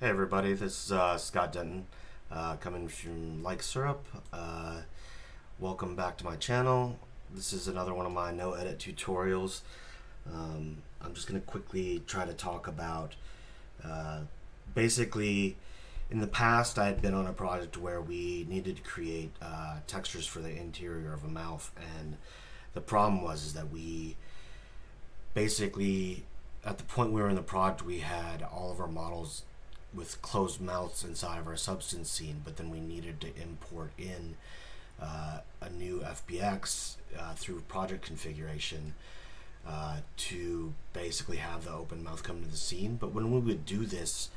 Hey everybody, this is Scott Denton coming from Like Syrup. Welcome back to my channel. This is another one of my no edit tutorials. I'm just going to quickly try to talk about basically in the past I had been on a project where we needed to create textures for the interior of a mouth, and the problem was is that we basically at the point we were in the project we had all of our models with closed mouths inside of our substance scene, but then we needed to import in a new FBX through project configuration to basically have the open mouth come to the scene. But when we would do this,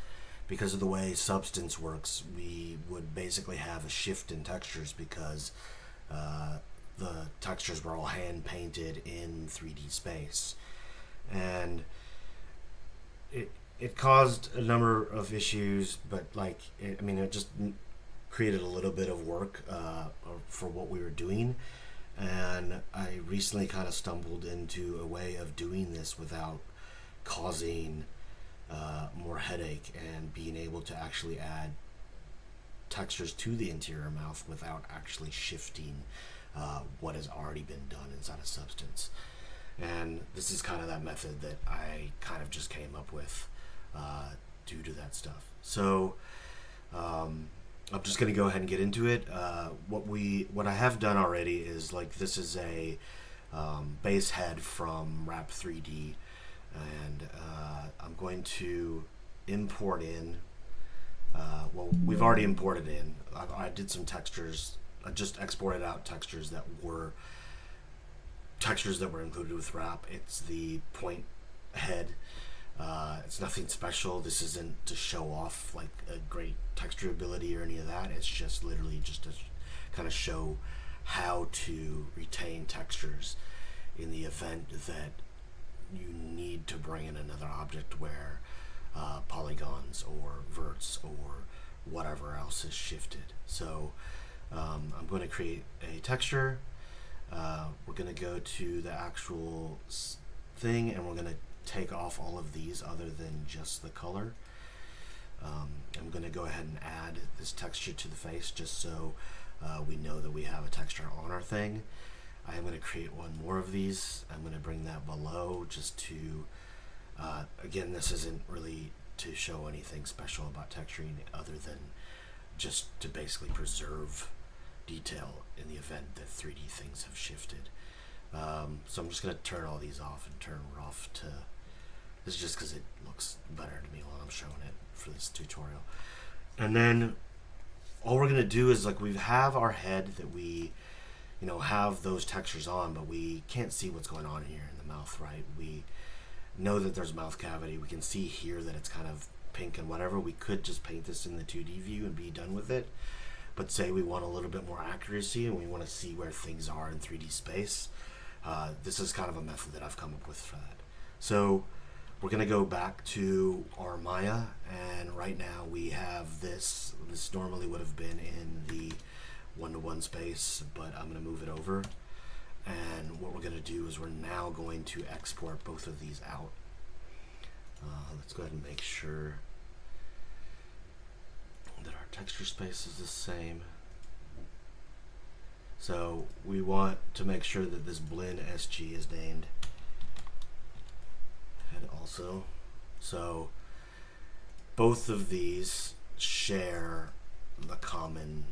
because of the way substance works, we would basically have a shift in textures because the textures were all hand painted in 3D space, and it caused a number of issues, but it just created a little bit of work for what we were doing. And I recently kind of stumbled into a way of doing this without causing more headache and being able to actually add textures to the interior mouth without actually shifting what has already been done inside a substance. And this is kind of that method that I kind of just came up with due to that stuff. So I'm just going to go ahead and get into it. What I have done already is, like, this is a base head from Wrap 3D, and I'm going to import in. We've already imported in. I did some textures. I just exported out textures that were included with Wrap. It's the point head. It's nothing special. This isn't to show off like a great texture ability or any of that. It's just literally just to kind of show how to retain textures in the event that you need to bring in another object where polygons or verts or whatever else is shifted. So I'm going to create a texture. We're going to go to the actual thing, and we're going to take off all of these other than just the color. I'm going to go ahead and add this texture to the face just so we know that we have a texture on our thing. I am going to create one more of these. I'm going to bring that below just to, again, this isn't really to show anything special about texturing other than just to basically preserve detail in the event that 3D things have shifted. So I'm just going to turn all these off and turn rough to, this is just because it looks better to me while I'm showing it for this tutorial. And then all we're going to do is, like, we have our head that we have those textures on, but we can't see what's going on here in the mouth, right? We know that there's a mouth cavity. We can see here that it's kind of pink and whatever. We could just paint this in the 2D view and be done with it. But say we want a little bit more accuracy and we want to see where things are in 3D space. This is kind of a method that I've come up with for that. So we're going to go back to our Maya, and right now we have this. This normally would have been in the 1-to-1 space, but I'm going to move it over. And what we're going to do is we're now going to export both of these out. Let's go ahead and make sure that our texture space is the same. So we want to make sure that this blend SG is named head also. So both of these share the common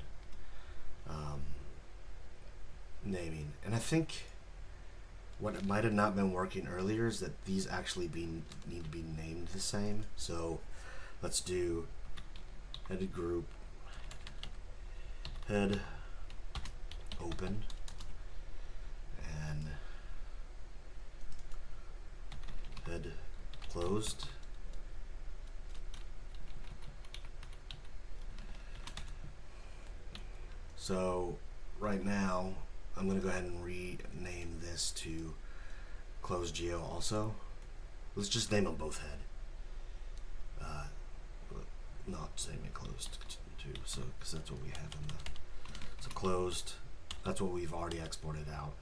naming. And I think what might have not been working earlier is that these actually need to be named the same. So let's do head group, head open, and head closed. So right now I'm going to go ahead and rename this to closed geo also. Let's just name them both head. Not semi-closed too, so because that's what we have in the. So closed. That's what we've already exported out.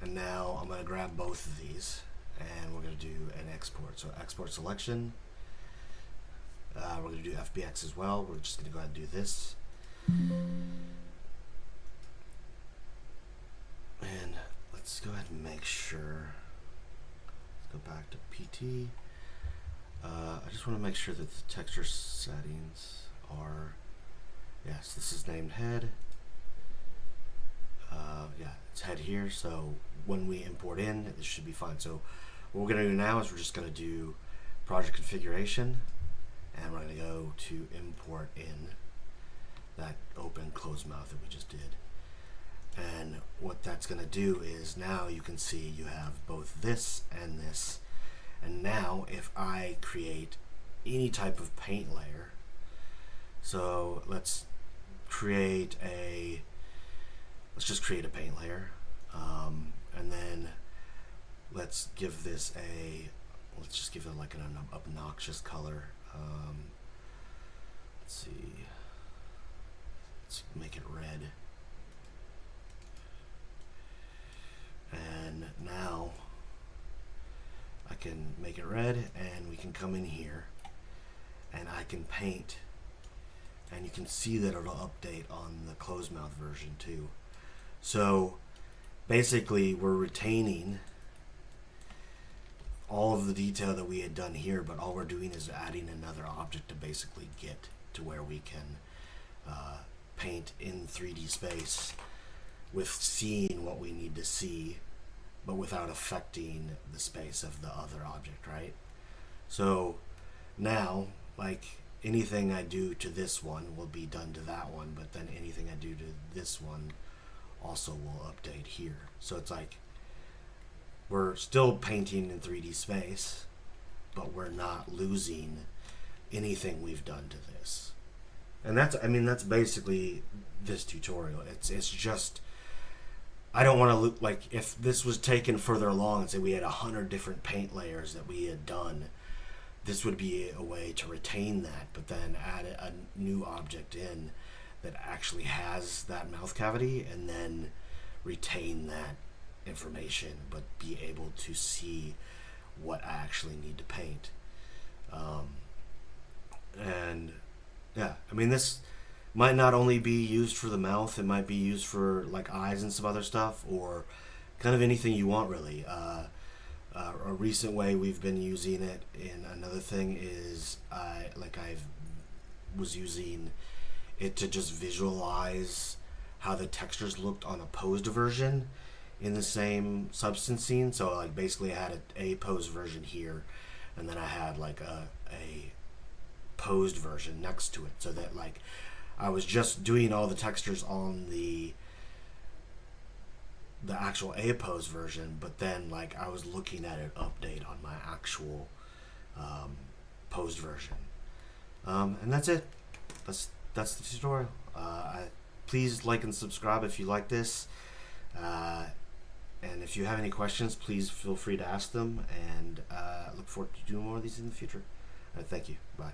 And now I'm going to grab both of these and we're going to do an export. So export selection. We're going to do FBX as well. We're just going to go ahead and do this. And let's go ahead and make sure. Let's go back to PT. I just want to make sure that the texture settings are, yes, this is named head. Yeah, it's head here. So when we import in, this should be fine. So what we're going to do now is we're just going to do project configuration, and we're going to go to import in that open close mouth that we just did. And what that's going to do is now you can see you have both this and this. And now if I create any type of paint layer, so let's just create a paint layer, and then let's give this let's just give it like an obnoxious color. Let's see, let's make it red. And now I can make it red, and we can come in here and I can paint, and you can see that it'll update on the closed mouth version too. So basically we're retaining all of the detail that we had done here, but all we're doing is adding another object to basically get to where we can paint in 3D space with seeing what we need to see, but without affecting the space of the other object, right? So now, like, anything I do to this one will be done to that one, but then anything I do to this one also will update here. So it's like we're still painting in 3D space, but we're not losing anything we've done to this. And that's, I mean, that's basically this tutorial. It's just, I don't want to look like, if this was taken further along and say we had 100 different paint layers that we had done, this would be a way to retain that, but then add a new object in that actually has that mouth cavity, and then retain that information, but be able to see what I actually need to paint. And yeah, I mean, this might not only be used for the mouth, it might be used for like eyes and some other stuff, or kind of anything you want, really. A recent way we've been using it in another thing is I was using it to just visualize how the textures looked on a posed version in the same substance scene. So like basically I had a posed version here, and then I had like a posed version next to it, so that like I was just doing all the textures on the actual A-pose version, but then like I was looking at it update on my actual posed version. And that's it. That's the tutorial. Please like and subscribe if you like this. And if you have any questions, please feel free to ask them, and look forward to doing more of these in the future. Thank you. Bye.